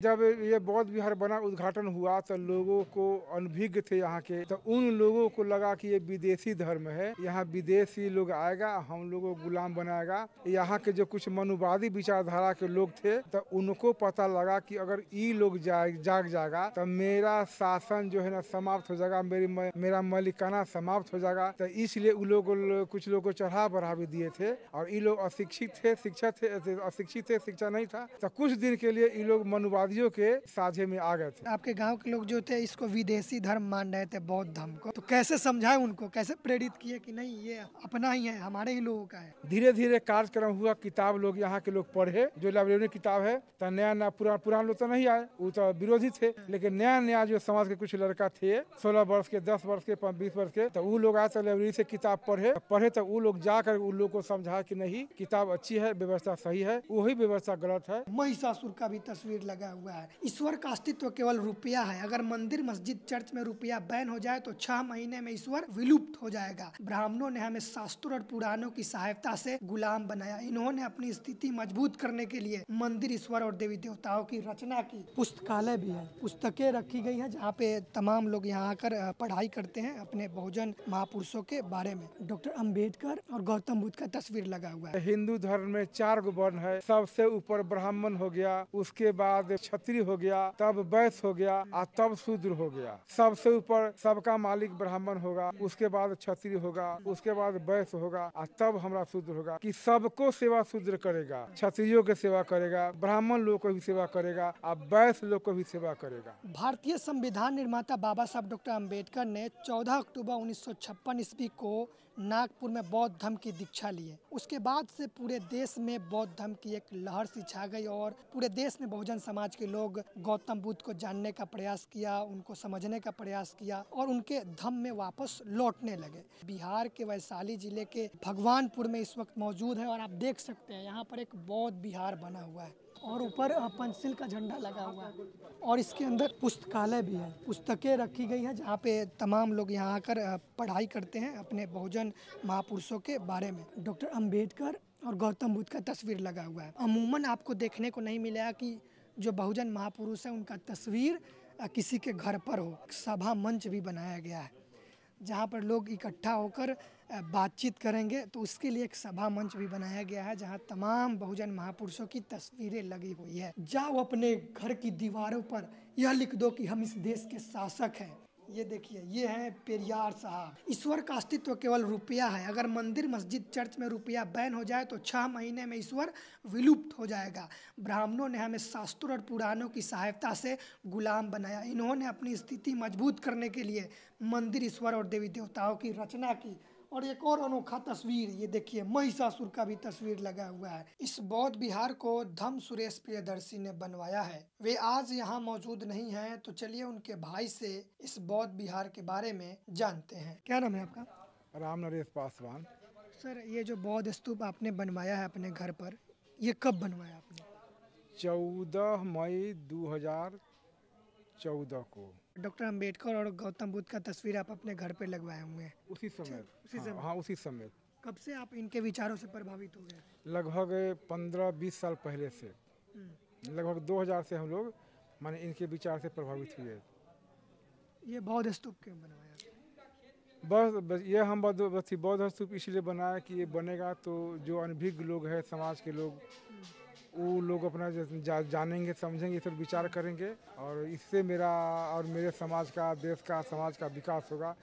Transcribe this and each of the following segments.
जब ये बौद्ध विहार बना उद्घाटन हुआ तो लोगों को अनभिज्ञ थे यहाँ के, तो उन लोगों को लगा कि ये विदेशी धर्म है, यहाँ विदेशी लोग आएगा, हम लोगों को गुलाम बनाएगा। यहाँ के जो कुछ मनुवादी विचारधारा के लोग थे तो उनको पता लगा कि अगर ये लोग जाग जाएगा तो मेरा शासन जो है ना समाप्त हो जाएगा, मेरा मलिकाना समाप्त हो जाएगा। तो इसलिए उन लोग कुछ लोग को चढ़ा बढ़ा भी दिए थे और ये लोग अशिक्षित थे, अशिक्षित थे, शिक्षा नहीं था। तो कुछ दिन के लिए ये लोग मनुवादियों के साझे में आ गए थे। आपके गांव के लोग जो थे इसको विदेशी धर्म मान रहे थे, बौद्ध धर्म को, तो कैसे समझाए उनको, कैसे प्रेरित किए कि नहीं ये अपना ही है, हमारे ही लोगों का है? धीरे धीरे कार्यक्रम हुआ, किताब लोग यहाँ के लोग पढ़े, जो लाइब्रेरी में किताब है। तो नया पुरान लोग तो नहीं आए, वो तो विरोधी थे, लेकिन नया जो समाज के कुछ लड़का थे 16 वर्ष के, 10 वर्ष के, 20 वर्ष के, तो वो लोग आए तो लाइब्रेरी से किताब पढ़े तो वो लोग जाकर उन लोग को समझा कि नहीं किताब अच्छी है, व्यवस्था सही है, वही व्यवस्था गलत है। महिषासुर का भी तस्वीर लगा हुआ है। ईश्वर का अस्तित्व केवल रुपया है। अगर मंदिर, मस्जिद, चर्च में रुपया बैन हो जाए तो 6 महीने में ईश्वर विलुप्त हो जाएगा। ब्राह्मणों ने हमें शास्त्रों और पुराणों की सहायता से गुलाम बनाया। इन्होंने अपनी स्थिति मजबूत करने के लिए मंदिर, ईश्वर और देवी देवताओं की रचना की। पुस्तकालय भी है, पुस्तकें रखी गई है जहाँ पे तमाम लोग यहाँ आकर पढ़ाई करते हैं अपने बहुजन महापुरुषों के बारे में। डॉक्टर अम्बेडकर और गौतम बुद्ध का तस्वीर लगा हुआ है। हिंदू धर्म में 4 गो वर्ण है, सबसे ऊपर ब्राह्मण हो गया, उसके बाद क्षत्रिय हो गया, तब वैश्य हो गया और तब शूद्र हो गया। सबसे ऊपर सबका मालिक ब्राह्मण होगा, उसके बाद क्षत्रिय होगा, उसके बाद वैश्य होगा और तब हमारा शूद्र होगा। कि सबको सेवा शूद्र करेगा, क्षत्रियों की सेवा करेगा, ब्राह्मण लोग को भी सेवा करेगा और वैश्य लोग को भी सेवा करेगा। भारतीय संविधान निर्माता बाबा साहब डॉक्टर अम्बेडकर ने 14 अक्टूबर 1956 ईस्वी को नागपुर में बौद्ध धर्म की दीक्षा ली है। उसके बाद से पूरे देश में बौद्ध धर्म की एक लहर सी छा गई और पूरे देश में बहुजन समाज के लोग गौतम बुद्ध को जानने का प्रयास किया, उनको समझने का प्रयास किया और उनके धर्म में वापस लौटने लगे। बिहार के वैशाली जिले के भगवानपुर में इस वक्त मौजूद है और आप देख सकते हैं यहाँ पर एक बौद्ध विहार बना हुआ है और ऊपर पंचशील का झंडा लगा हुआ है और इसके अंदर पुस्तकालय भी है, पुस्तकें रखी गई हैं जहाँ पे तमाम लोग यहाँ आकर पढ़ाई करते हैं अपने बहुजन महापुरुषों के बारे में। डॉक्टर अम्बेडकर और गौतम बुद्ध का तस्वीर लगा हुआ है। अमूमन आपको देखने को नहीं मिलेगा कि जो बहुजन महापुरुष है उनका तस्वीर किसी के घर पर हो। सभा मंच भी बनाया गया है जहाँ पर लोग इकट्ठा होकर बातचीत करेंगे, तो उसके लिए एक सभा मंच भी बनाया गया है जहाँ तमाम बहुजन महापुरुषों की तस्वीरें लगी हुई है। जाओ अपने घर की दीवारों पर यह लिख दो कि हम इस देश के शासक हैं। ये देखिए, ये है पेरियार साहब। ईश्वर का अस्तित्व केवल रुपया है। अगर मंदिर, मस्जिद, चर्च में रुपया बैन हो जाए तो 6 महीने में ईश्वर विलुप्त हो जाएगा। ब्राह्मणों ने हमें शास्त्रों और पुराणों की सहायता से गुलाम बनाया। इन्होंने अपनी स्थिति मजबूत करने के लिए मंदिर, ईश्वर और देवी देवताओं की रचना की। और एक और अनोखा तस्वीर, ये देखिए, महिषासुर का भी तस्वीर लगा हुआ है। इस बौद्ध विहार को धम्म सुरेश प्रियदर्शी ने बनवाया है। वे आज यहाँ मौजूद नहीं हैं, तो चलिए उनके भाई से इस बौद्ध विहार के बारे में जानते हैं। क्या नाम है आपका? राम नरेश पासवान। सर, ये जो बौद्ध स्तूप आपने बनवाया है अपने घर पर, ये कब बनवाया आपने? 14 मई 2014 को। डॉक्टर अम्बेडकर और गौतम बुद्ध का तस्वीर आप अपने घर पे लगवाए हुए हैं? उसी समय। उसी समय? हाँ, उसी समय। कब से आप इनके विचारों से प्रभावित हो गए? लगभग 15-20 साल पहले से, लगभग 2000 से हम लोग माने इनके विचार से प्रभावित हुए। ये बौद्ध स्तूप क्यों बनवाया? बस ये हम बौद्ध स्तूप इसलिए बनाया कि ये बनेगा तो जो अनभिज्ञ लोग हैं, समाज के लोग, वो लोग अपना जानेंगे, समझेंगे, इस पर विचार करेंगे और इससे मेरा और मेरे समाज का, देश का, समाज का विकास होगा।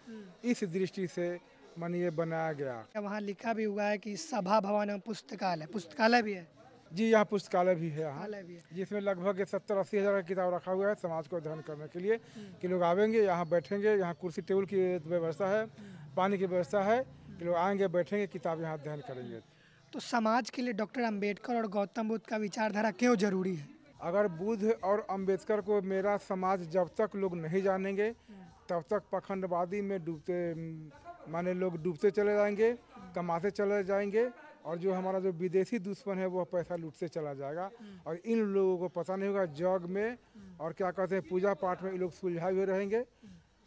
इस दृष्टि से माने ये बनाया गया। वहाँ लिखा भी हुआ है कि सभा भवन एवं पुस्तकालय भी है। जी, यहाँ पुस्तकालय भी है, यहाँ भी है। जिसमें लगभग 70-80 हज़ार का किताब रखा हुआ है समाज को अध्ययन करने के लिए कि लोग आवेंगे, यहाँ बैठेंगे, यहाँ कुर्सी टेबल की व्यवस्था है, पानी की व्यवस्था है कि लोग आएंगे, बैठेंगे, किताब यहाँ अध्ययन करेंगे। तो समाज के लिए डॉक्टर अम्बेडकर और गौतम बुद्ध का विचारधारा क्यों जरूरी है? अगर बुद्ध और अम्बेडकर को मेरा समाज जब तक लोग नहीं जानेंगे तब तक पखंडवादी में लोग डूबते चले जाएंगे, कमाते चले जाएंगे और जो हमारा जो विदेशी दुश्मन है वो पैसा लूटते चला जाएगा और इन लोगों को पता नहीं होगा जग में और क्या कहते हैं पूजा पाठ में ये लोग सुलझाए हुए रहेंगे।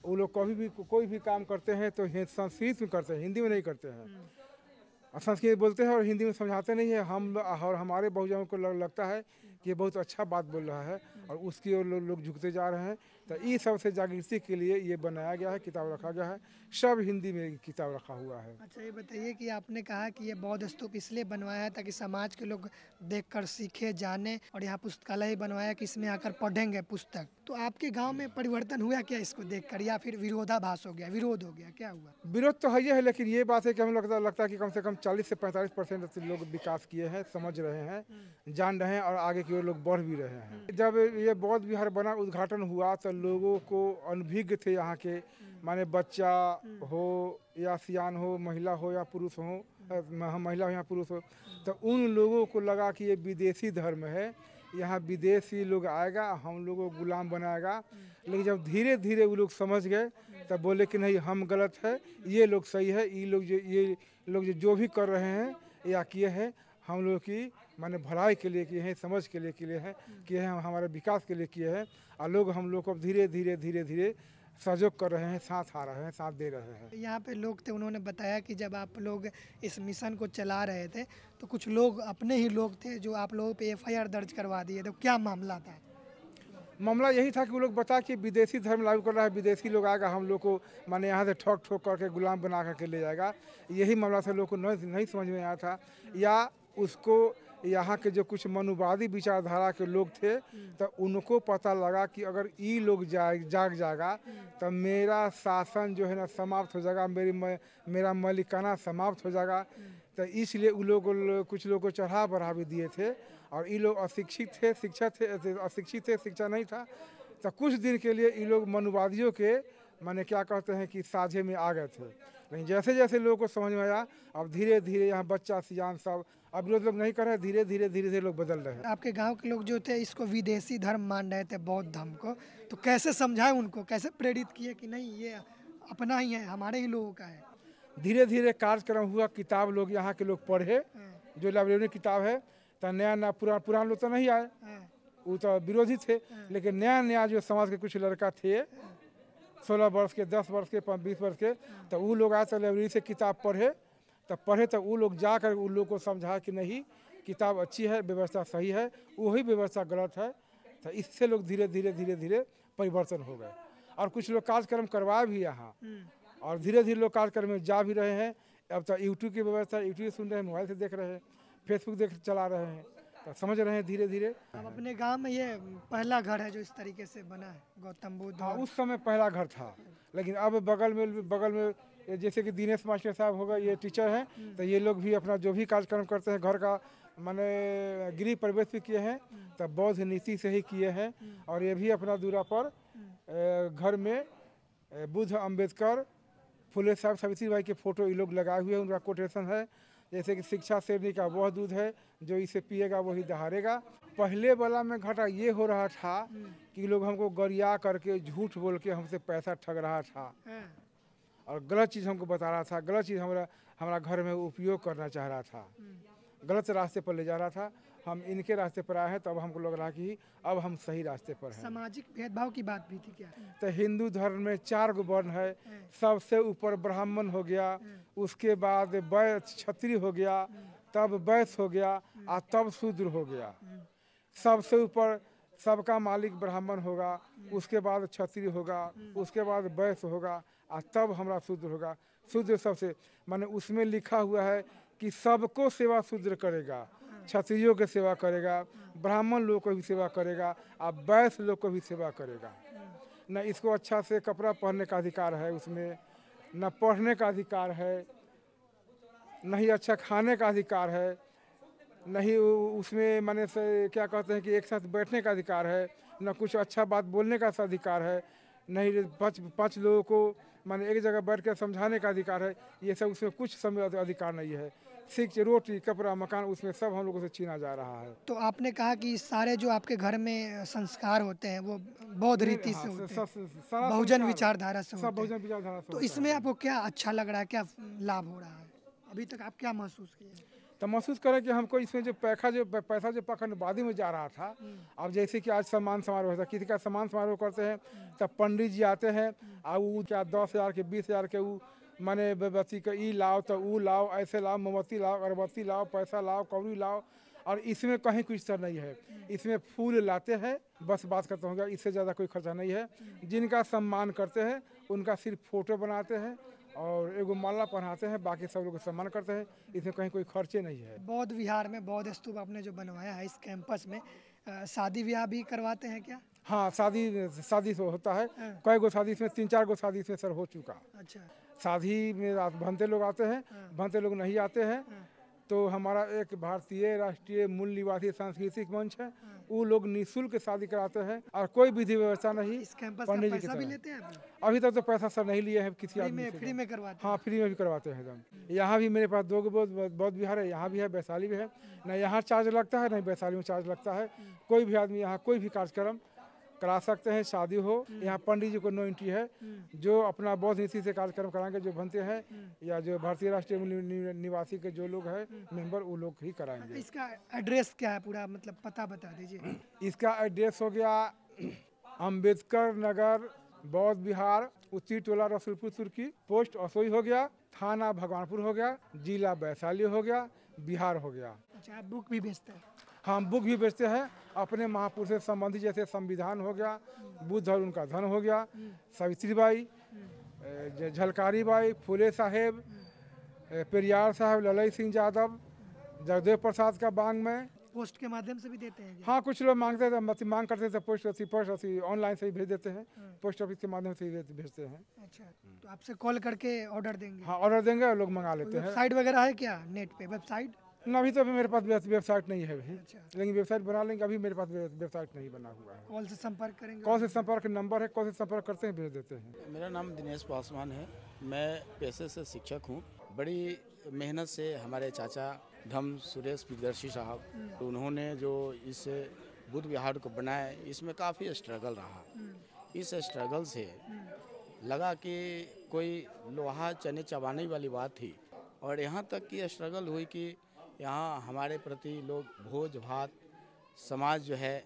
वो लोग कोई भी काम करते हैं तो संस्कृत में करते हैं, हिंदी में नहीं करते हैं। संस्कृत बोलते हैं और हिंदी में समझाते नहीं है। हम और हमारे बहुजनों को लगता है कि ये बहुत अच्छा बात बोल रहा है और उसकी ओर लोग झुकते जा रहे हैं। तो इस सबसे जागृति के लिए ये बनाया गया है, किताब रखा गया है, सब हिंदी में किताब रखा हुआ है। अच्छा, ये बताइए कि आपने कहा कि ये बौद्ध स्तूप इसलिए बनवाया है ताकि समाज के लोग देखकर सीखे, जाने, और यहाँ पुस्तकालय बनवाया कि इसमें आकर पढ़ेंगे पुस्तक। तो आपके गांव में परिवर्तन हुआ क्या इसको देखकर, या फिर विरोधाभास हो गया, विरोध हो गया, क्या हुआ? विरोध तो है ही है, लेकिन ये बात है कि हम लगता है कि कम से कम 40 से 45% लोग विकास किए हैं, समझ रहे हैं, जान रहे हैं और आगे की ओर लोग बढ़ भी रहे हैं। जब ये बौद्ध विहार बना, उद्घाटन हुआ, तो लोगों को अनभिज्ञ थे यहाँ के, माने बच्चा हो या सियान हो, महिला हो या पुरुष हो, महिला हो या पुरुष हो, तो उन लोगों को लगा कि ये विदेशी धर्म है, यहाँ विदेशी लोग आएगा, हम लोगों को गुलाम बनाएगा। लेकिन जब धीरे धीरे वो लोग समझ गए तब बोले कि नहीं, हम गलत है, ये लोग सही है, ये लोग जो भी कर रहे हैं या किए हैं, हम लोग की माने भलाई के लिए किए हैं, समझ के लिए किए हैं, हमारे विकास के लिए किए हैं। और लोग हम लोग को धीरे धीरे सहयोग कर रहे हैं, साथ आ रहे हैं, साथ दे रहे हैं। यहाँ पे लोग थे, उन्होंने बताया कि जब आप लोग इस मिशन को चला रहे थे तो कुछ लोग, अपने ही लोग थे, जो आप लोगों पे FIR दर्ज करवा दिए। तो क्या मामला था? मामला यही था कि वो लोग बता कि विदेशी धर्म लागू कर रहा है, विदेशी लोग आएगा, हम लोग को माने यहाँ से ठोक करके गुलाम बना करके ले जाएगा। यही मामला से लोग को नहीं समझ में आया था, या उसको यहाँ के जो कुछ मनुवादी विचारधारा के लोग थे तो उनको पता लगा कि अगर ये लोग जाग जाएगा तो मेरा शासन जो है ना समाप्त हो जाएगा, मेरा मलिकाना समाप्त हो जाएगा। तो इसलिए वो लोग कुछ लोग को चढ़ा बढ़ा भी दिए थे, और ये लोग अशिक्षित थे, शिक्षा नहीं था। तो कुछ दिन के लिए ये लोग मनुवादियों के माने क्या कहते हैं कि साझे में आ गए थे। लेकिन जैसे जैसे लोगों को समझ में आया, अब धीरे धीरे यहाँ बच्चा सियान सब अब विरोध लोग नहीं कर रहे, धीरे धीरे लोग बदल रहे हैं। आपके गांव के लोग जो थे इसको विदेशी धर्म मान रहे थे, बौद्ध धर्म को, तो कैसे समझाए उनको, कैसे प्रेरित किए कि नहीं ये अपना ही है, हमारे ही लोगों का है? धीरे धीरे कार्यक्रम हुआ, किताब लोग यहाँ के लोग पढ़े, जो लाइब्रेरी में किताब है, तो नया पुराना लोग तो नहीं आए, वो तो विरोधी थे। लेकिन नया जो समाज के कुछ लड़का थे, 16 वर्ष के, 10 वर्ष के, 20 वर्ष के, तो वो लोग आए तो लाइब्रेरी से किताब पढ़े तो वो लोग जाकर उन लोग को समझा कि नहीं, किताब अच्छी है, व्यवस्था सही है, वही व्यवस्था गलत है। तो इससे लोग धीरे धीरे परिवर्तन हो गए, और कुछ लोग कार्यक्रम करवाए भी यहाँ, और धीरे धीरे लोग कार्यक्रम में जा भी रहे हैं। अब तो यूट्यूब की व्यवस्था, यूट्यूब सुन रहे हैं, मोबाइल से देख रहे हैं, फेसबुक चला रहे हैं, तो समझ रहे हैं धीरे धीरे। अब अपने गांव में ये पहला घर है जो इस तरीके से बना है, गौतम बुद्ध। हाँ, उस समय पहला घर था, लेकिन अब बगल में जैसे कि दिनेश मास्टर साहब हो गए, ये टीचर हैं, तो ये लोग भी अपना जो भी कार्यक्रम करते हैं घर का माने गृह प्रवेश भी किए हैं, तो बौद्ध नीति से ही किए हैं। और ये भी अपना दूरा पर घर में बुद्ध, अम्बेडकर, फुले साहब, सावित्री बाई के फोटो ये लोग लगाए हुए हैं, उनका कोटेशन है। जैसे कि शिक्षा शेरनी का वह दूध है, जो इसे पिएगा वही दहाड़ेगा। पहले वाला में घाटा ये हो रहा था कि लोग हमको गरिया करके, झूठ बोल के हमसे पैसा ठग रहा था, और गलत चीज़ हमको बता रहा था, गलत चीज़ हमारा घर में उपयोग करना चाह रहा था, गलत रास्ते पर ले जा रहा था। हम इनके रास्ते पर आए हैं, तो अब हमको लग रहा कि अब हम सही रास्ते पर हैं। सामाजिक भेदभाव की बात भी थी क्या? तो हिंदू धर्म में 4 गो वर्ण है, सबसे ऊपर ब्राह्मण हो गया, उसके बाद क्षत्रिय हो गया, तब वैश्य हो गया, और तब शूद्र हो गया। सबसे ऊपर सबका मालिक ब्राह्मण होगा, उसके बाद क्षत्रिय होगा, उसके बाद वैश्य होगा, और तब हमारा शूद्र होगा। शूद्र सबसे माने उसमें लिखा हुआ है कि सबको सेवा शूद्र करेगा, क्षत्रियों की सेवा करेगा, ब्राह्मण लोग को भी सेवा करेगा, और वैश्य लोग को भी सेवा करेगा। न इसको अच्छा से कपड़ा पहनने का अधिकार है उसमें, न पढ़ने का अधिकार है, न ही अच्छा खाने का अधिकार है, नहीं उसमें माने से क्या कहते हैं कि एक साथ बैठने का अधिकार है, न कुछ अच्छा बात बोलने का अधिकार है, नहीं पाँच लोगों को माने एक जगह बैठ कर समझाने का अधिकार है। ये सब उसमें कुछ समय अधिकार नहीं है। शिक्षा, रोटी, कपड़ा, मकान, उसमें सब हम लोगों से छीना जा रहा है। तो आपने कहा कि सारे जो आपके घर में संस्कार होते हैं वो बौद्ध रीति से होते हैं, बहुजन विचारधारा से होते हैं। तो इसमें आपको क्या अच्छा लग रहा है, क्या लाभ हो रहा है? अभी तक आप क्या महसूस किए? तो महसूस करें कि हमको इसमें जो पैसा जो पखंडवादी में जा रहा था, अब जैसे कि आज सम्मान समारोह होता है, किसी का सम्मान समारोह करते हैं तब पंडित जी आते हैं, और वो क्या 10,000 के 20,000 के वो माने बत्ती का ई लाओ तो वो लाओ, ऐसे लाओ, मोमबत्ती लाओ, अगरबत्ती लाओ, पैसा लाओ, कौड़ी लाओ, और इसमें कहीं कुछ सर नहीं है। इसमें फूल लाते हैं, बस बात करता हूँ, इससे ज़्यादा कोई खर्चा नहीं है। जिनका सम्मान करते हैं उनका सिर्फ फोटो बनाते हैं और एगो माला पहनाते हैं, बाकी सब लोग सम्मान करते हैं। इसमें कहीं कोई खर्चे नहीं है। बौद्ध विहार में बौद्ध स्तूप आपने जो बनवाया है इस कैंपस में, शादी ब्याह भी करवाते हैं क्या? हाँ, शादी तो होता है। कई गो शादी इसमें, 3-4 गो शादी इसमें सर हो चुका। अच्छा। शादी में भंते लोग आते हैं, भंते लोग नहीं आते हैं तो हमारा एक भारतीय राष्ट्रीय मूल निवासी सांस्कृतिक मंच है, वो लोग निःशुल्क शादी कराते हैं और कोई विधि व्यवस्था नहीं। इस कैंपस का पंडित जी पैसा की भी तरह। लेते हैं आप? अभी तक तो पैसा सर नहीं लिए हैं किसी फ्री आदमी में से। फ्री में करवाते हैं? हाँ, फ्री में भी करवाते हैं एकदम। यहाँ भी मेरे पास 2 गो बौद्ध विहार है, यहाँ भी है, वैशाली भी है। न यहाँ चार्ज लगता है, न वैशाली में चार्ज लगता है। कोई भी आदमी यहाँ कोई भी कार्यक्रम करा सकते हैं, शादी हो। यहाँ पंडित जी को नो एंट्री है। जो अपना बौद्ध नीति से कार्यक्रम कराएंगे, जो बनते हैं या जो भारतीय राष्ट्रीय निवासी के जो लोग हैं मेंबर, वो लोग ही कराएंगे। इसका एड्रेस क्या है पूरा, मतलब पता बता दीजिए। इसका एड्रेस हो गया अंबेडकर नगर, बौद्ध विहार, उत्तरी टोला, रसूलपुर तुर्की, पोस्ट असोई हो गया, थाना भगवानपुर हो गया, जिला वैशाली हो गया, बिहार हो गया। अच्छा, आप बुक भी बेचते हैं? हम बुक भी बेचते हैं अपने महापुरुष से संबंधित, जैसे संविधान हो गया, बुद्ध और उनका धन हो गया, सावित्रीबाई, झलकारी बाई, फूले साहेब, पेरियार साहब, ललई सिंह यादव, जगदेव प्रसाद का बांग में। पोस्ट के माध्यम से भी देते हैं? हाँ, कुछ लोग मांगते थे, मांग करते थे, पोस्ट ऑफिस ऑनलाइन से ही भेज देते हैं, पोस्ट ऑफिस के माध्यम से ही भेजते हैं। अच्छा, तो आपसे कॉल करके ऑर्डर देंगे? हाँ, ऑर्डर देंगे और लोग मंगा लेते हैं। वेबसाइट वगैरह है क्या नेट पे, वेबसाइट? ना, अभी तो मेरे पास वेबसाइट नहीं है अभी। अच्छा। लेकिन वेबसाइट बना लेंगे, अभी मेरे पास वेबसाइट नहीं बना हुआ है। कॉल से संपर्क करेंगे? कॉल से संपर्क नंबर है, कॉल से संपर्क करते हैं, भेज देते हैं। मेरा नाम दिनेश पासवान है। मैं पेशे से शिक्षक हूँ। बड़ी मेहनत से हमारे चाचा धम सुरेश प्रियदर्शी साहब, तो उन्होंने जो इस बुद्ध विहार को बनाया, इसमें काफ़ी स्ट्रगल रहा। इस स्ट्रगल से लगा कि कोई लोहा चने चबाने वाली बात थी, और यहाँ तक की स्ट्रगल हुई कि यहाँ हमारे प्रति लोग भोज भात समाज जो है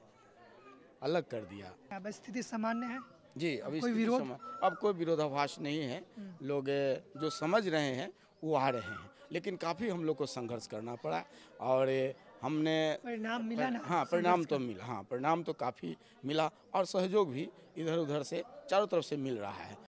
अलग कर दिया। अब स्थिति सामान्य है जी, अभी कोई विरोध? अब कोई विरोधाभास नहीं है। लोग जो समझ रहे हैं वो आ रहे हैं, लेकिन काफ़ी हम लोग को संघर्ष करना पड़ा और हमने परिणाम मिला ना? हाँ, परिणाम तो मिला। हाँ, परिणाम तो काफ़ी मिला और सहयोग भी इधर उधर से चारों तरफ से मिल रहा है।